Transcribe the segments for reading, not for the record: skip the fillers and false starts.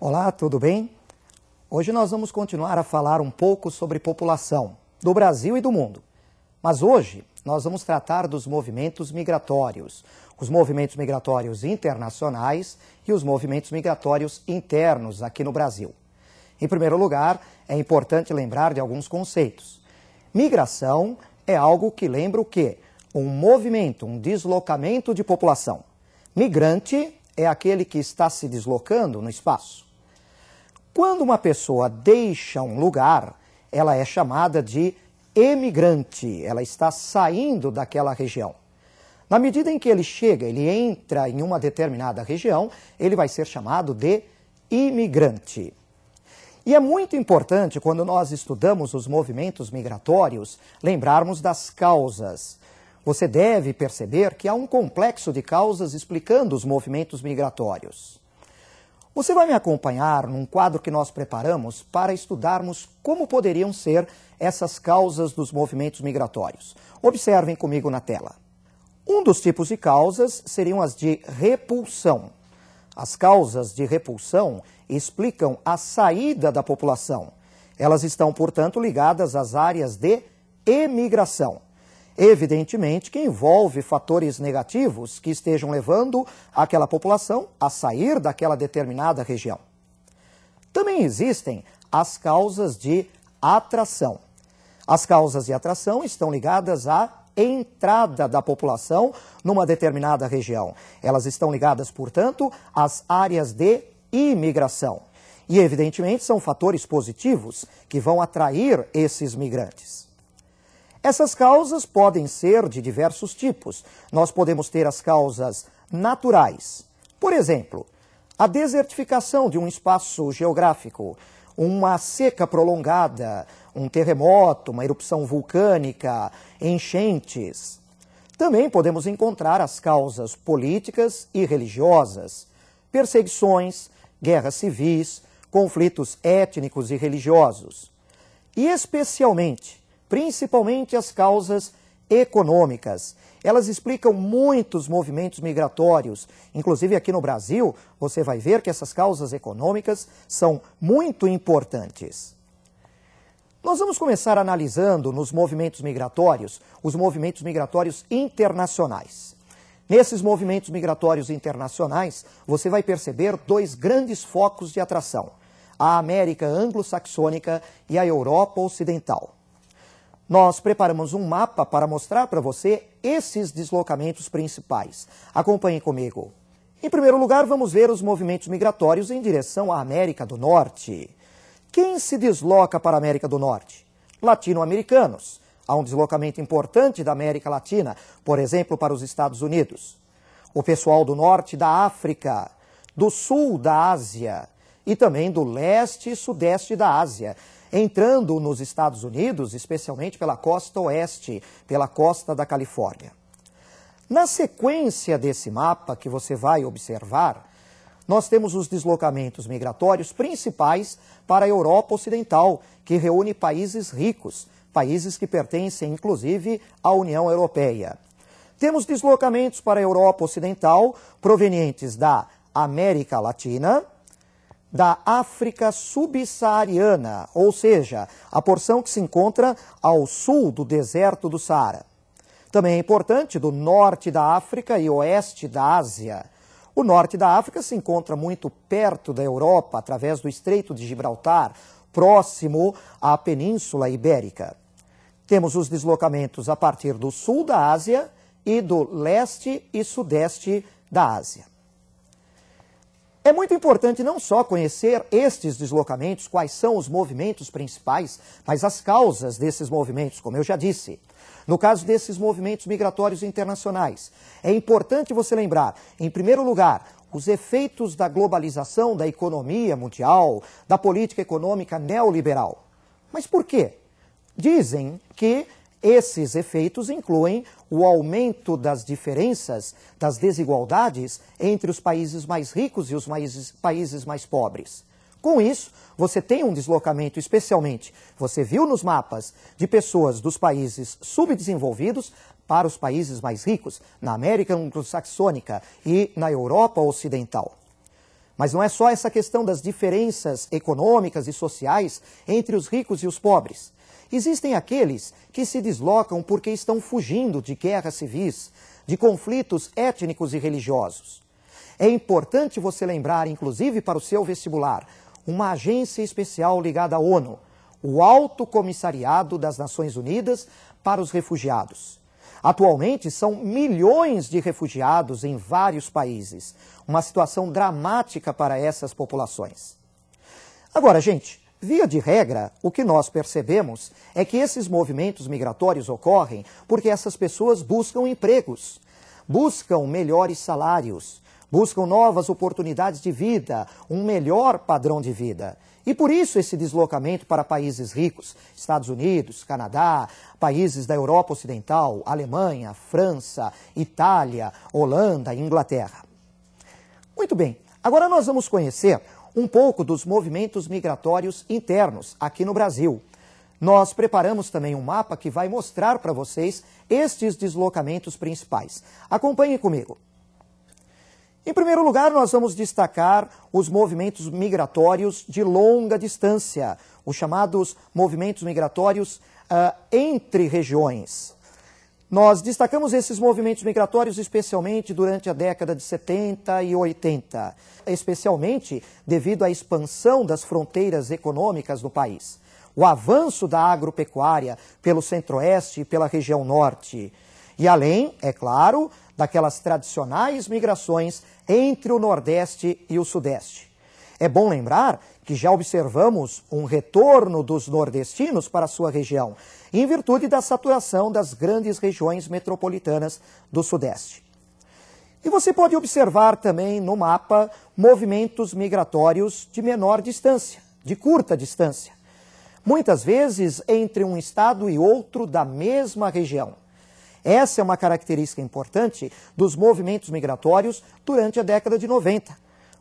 Olá, tudo bem? Hoje nós vamos continuar a falar um pouco sobre população do Brasil e do mundo. Mas hoje nós vamos tratar dos movimentos migratórios, os movimentos migratórios internacionais e os movimentos migratórios internos aqui no Brasil. Em primeiro lugar, é importante lembrar de alguns conceitos. Migração é algo que lembra o quê? Um movimento, um deslocamento de população. Migrante é aquele que está se deslocando no espaço. Quando uma pessoa deixa um lugar, ela é chamada de emigrante, ela está saindo daquela região. Na medida em que ele chega, ele entra em uma determinada região, ele vai ser chamado de imigrante. E é muito importante, quando nós estudamos os movimentos migratórios, lembrarmos das causas. Você deve perceber que há um complexo de causas explicando os movimentos migratórios. Você vai me acompanhar num quadro que nós preparamos para estudarmos como poderiam ser essas causas dos movimentos migratórios. Observem comigo na tela. Um dos tipos de causas seriam as de repulsão. As causas de repulsão explicam a saída da população. Elas estão, portanto, ligadas às áreas de emigração. Evidentemente que envolve fatores negativos que estejam levando aquela população a sair daquela determinada região. Também existem as causas de atração. As causas de atração estão ligadas à entrada da população numa determinada região. Elas estão ligadas, portanto, às áreas de imigração. E, evidentemente, são fatores positivos que vão atrair esses migrantes. Essas causas podem ser de diversos tipos. Nós podemos ter as causas naturais. Por exemplo, a desertificação de um espaço geográfico, uma seca prolongada, um terremoto, uma erupção vulcânica, enchentes. Também podemos encontrar as causas políticas e religiosas, perseguições, guerras civis, conflitos étnicos e religiosos. E principalmente as causas econômicas. Elas explicam muitos movimentos migratórios. Inclusive aqui no Brasil, você vai ver que essas causas econômicas são muito importantes. Nós vamos começar analisando nos movimentos migratórios, os movimentos migratórios internacionais. Nesses movimentos migratórios internacionais, você vai perceber dois grandes focos de atração: a América anglo-saxônica e a Europa ocidental. Nós preparamos um mapa para mostrar para você esses deslocamentos principais. Acompanhe comigo. Em primeiro lugar, vamos ver os movimentos migratórios em direção à América do Norte. Quem se desloca para a América do Norte? Latino-americanos. Há um deslocamento importante da América Latina, por exemplo, para os Estados Unidos. O pessoal do norte da África, do sul da Ásia e também do leste e sudeste da Ásia, entrando nos Estados Unidos, especialmente pela costa oeste, pela costa da Califórnia. Na sequência desse mapa que você vai observar, nós temos os deslocamentos migratórios principais para a Europa Ocidental, que reúne países ricos, países que pertencem inclusive à União Europeia. Temos deslocamentos para a Europa Ocidental provenientes da América Latina, da África subsaariana, ou seja, a porção que se encontra ao sul do deserto do Saara. Também é importante do norte da África e oeste da Ásia. O norte da África se encontra muito perto da Europa, através do Estreito de Gibraltar, próximo à Península Ibérica. Temos os deslocamentos a partir do sul da Ásia e do leste e sudeste da Ásia. É muito importante não só conhecer estes deslocamentos, quais são os movimentos principais, mas as causas desses movimentos, como eu já disse. No caso desses movimentos migratórios internacionais, é importante você lembrar, em primeiro lugar, os efeitos da globalização da economia mundial, da política econômica neoliberal. Mas por quê? Dizem que esses efeitos incluem o aumento das diferenças, das desigualdades entre os países mais ricos e os países mais pobres. Com isso, você tem um deslocamento, especialmente, você viu nos mapas, de pessoas dos países subdesenvolvidos para os países mais ricos, na América anglo-saxônica e na Europa ocidental. Mas não é só essa questão das diferenças econômicas e sociais entre os ricos e os pobres. Existem aqueles que se deslocam porque estão fugindo de guerras civis, de conflitos étnicos e religiosos. É importante você lembrar, inclusive para o seu vestibular, uma agência especial ligada à ONU, o Alto Comissariado das Nações Unidas para os Refugiados. Atualmente, são milhões de refugiados em vários países, uma situação dramática para essas populações. Agora, gente, via de regra, o que nós percebemos é que esses movimentos migratórios ocorrem porque essas pessoas buscam empregos, buscam melhores salários, buscam novas oportunidades de vida, um melhor padrão de vida. E por isso esse deslocamento para países ricos, Estados Unidos, Canadá, países da Europa Ocidental, Alemanha, França, Itália, Holanda e Inglaterra. Muito bem, agora nós vamos conhecer um pouco dos movimentos migratórios internos aqui no Brasil. Nós preparamos também um mapa que vai mostrar para vocês estes deslocamentos principais. Acompanhem comigo. Em primeiro lugar, nós vamos destacar os movimentos migratórios de longa distância, os chamados movimentos migratórios entre regiões. Nós destacamos esses movimentos migratórios especialmente durante a década de 70 e 80, especialmente devido à expansão das fronteiras econômicas do país, o avanço da agropecuária pelo centro-oeste e pela região norte, e além, é claro, daquelas tradicionais migrações entre o Nordeste e o Sudeste. É bom lembrar que já observamos um retorno dos nordestinos para a sua região, em virtude da saturação das grandes regiões metropolitanas do Sudeste. E você pode observar também no mapa movimentos migratórios de menor distância, de curta distância, muitas vezes entre um estado e outro da mesma região. Essa é uma característica importante dos movimentos migratórios durante a década de 90.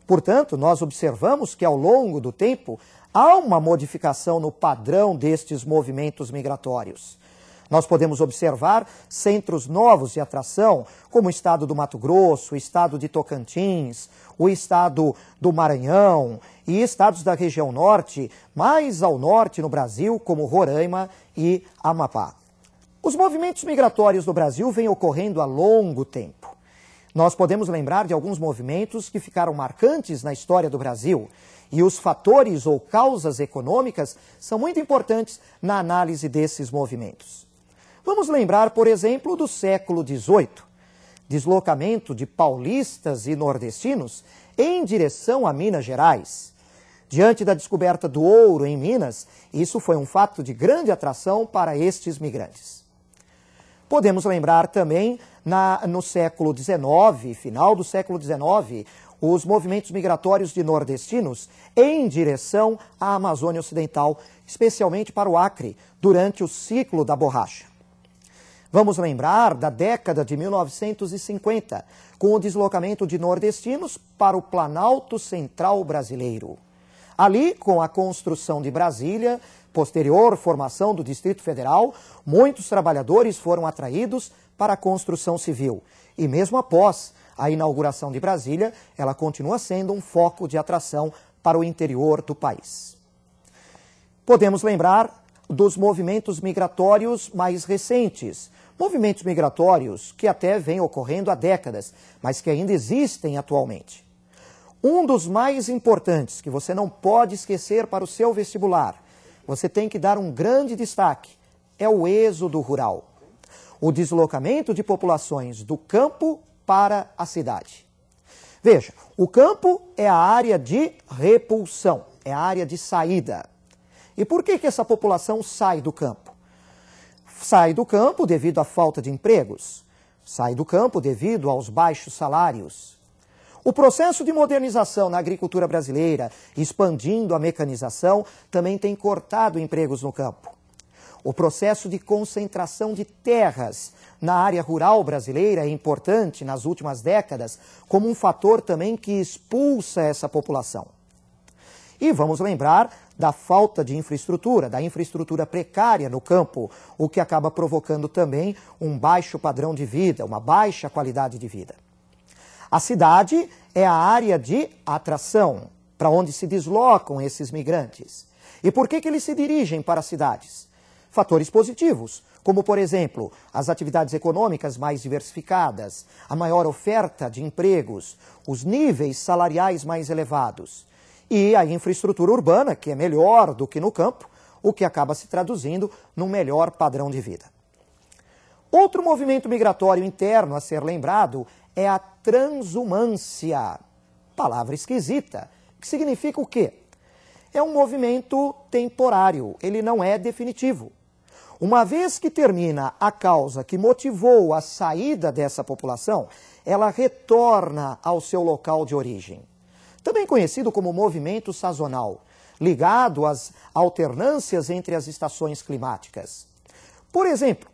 Portanto, nós observamos que ao longo do tempo há uma modificação no padrão destes movimentos migratórios. Nós podemos observar centros novos de atração, como o estado do Mato Grosso, o estado de Tocantins, o estado do Maranhão e estados da região norte, mais ao norte no Brasil, como Roraima e Amapá. Os movimentos migratórios no Brasil vêm ocorrendo há longo tempo. Nós podemos lembrar de alguns movimentos que ficaram marcantes na história do Brasil, e os fatores ou causas econômicas são muito importantes na análise desses movimentos. Vamos lembrar, por exemplo, do século XVIII, deslocamento de paulistas e nordestinos em direção a Minas Gerais. Diante da descoberta do ouro em Minas, isso foi um fato de grande atração para estes migrantes. Podemos lembrar também, no século XIX, final do século XIX, os movimentos migratórios de nordestinos em direção à Amazônia Ocidental, especialmente para o Acre, durante o ciclo da borracha. Vamos lembrar da década de 1950, com o deslocamento de nordestinos para o Planalto Central brasileiro. Ali, com a construção de Brasília, posterior formação do Distrito Federal, muitos trabalhadores foram atraídos para a construção civil. E mesmo após a inauguração de Brasília, ela continua sendo um foco de atração para o interior do país. Podemos lembrar dos movimentos migratórios mais recentes, movimentos migratórios que até vêm ocorrendo há décadas, mas que ainda existem atualmente. Um dos mais importantes, que você não pode esquecer para o seu vestibular, você tem que dar um grande destaque, é o êxodo rural. O deslocamento de populações do campo para a cidade. Veja, o campo é a área de repulsão, é a área de saída. E por que essa população sai do campo? Sai do campo devido à falta de empregos, sai do campo devido aos baixos salários. O processo de modernização na agricultura brasileira, expandindo a mecanização, também tem cortado empregos no campo. O processo de concentração de terras na área rural brasileira é importante nas últimas décadas como um fator também que expulsa essa população. E vamos lembrar da falta de infraestrutura, da infraestrutura precária no campo, o que acaba provocando também um baixo padrão de vida, uma baixa qualidade de vida. A cidade é a área de atração, para onde se deslocam esses migrantes. E por que eles se dirigem para as cidades? Fatores positivos, como, por exemplo, as atividades econômicas mais diversificadas, a maior oferta de empregos, os níveis salariais mais elevados e a infraestrutura urbana, que é melhor do que no campo, o que acaba se traduzindo num melhor padrão de vida. Outro movimento migratório interno a ser lembrado é a transumância. Palavra esquisita, que significa o quê? É um movimento temporário, ele não é definitivo. Uma vez que termina a causa que motivou a saída dessa população, ela retorna ao seu local de origem. Também conhecido como movimento sazonal, ligado às alternâncias entre as estações climáticas. Por exemplo,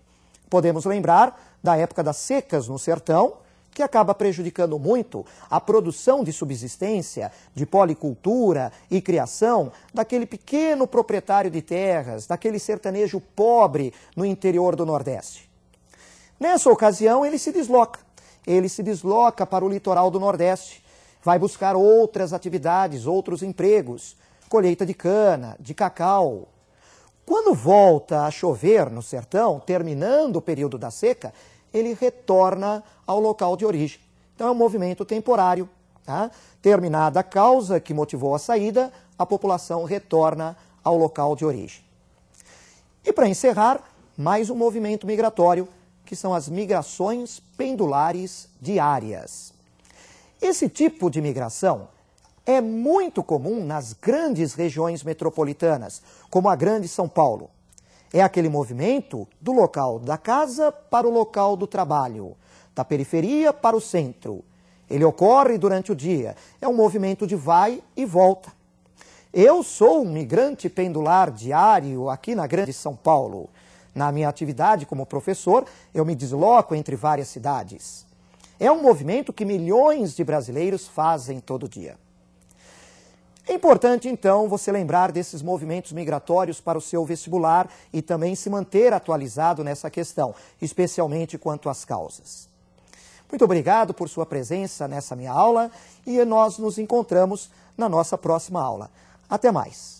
podemos lembrar da época das secas no sertão, que acaba prejudicando muito a produção de subsistência, de policultura e criação daquele pequeno proprietário de terras, daquele sertanejo pobre no interior do Nordeste. Nessa ocasião, ele se desloca para o litoral do Nordeste, vai buscar outras atividades, outros empregos, colheita de cana, de cacau. Quando volta a chover no sertão, terminando o período da seca, ele retorna ao local de origem. Então é um movimento temporário. Tá? Terminada a causa que motivou a saída, a população retorna ao local de origem. E para encerrar, mais um movimento migratório, que são as migrações pendulares diárias. Esse tipo de migração é muito comum nas grandes regiões metropolitanas, como a Grande São Paulo. É aquele movimento do local da casa para o local do trabalho, da periferia para o centro. Ele ocorre durante o dia, é um movimento de vai e volta. Eu sou um migrante pendular diário aqui na Grande São Paulo. Na minha atividade como professor, eu me desloco entre várias cidades. É um movimento que milhões de brasileiros fazem todo dia. É importante, então, você lembrar desses movimentos migratórios para o seu vestibular e também se manter atualizado nessa questão, especialmente quanto às causas. Muito obrigado por sua presença nessa minha aula e nós nos encontramos na nossa próxima aula. Até mais!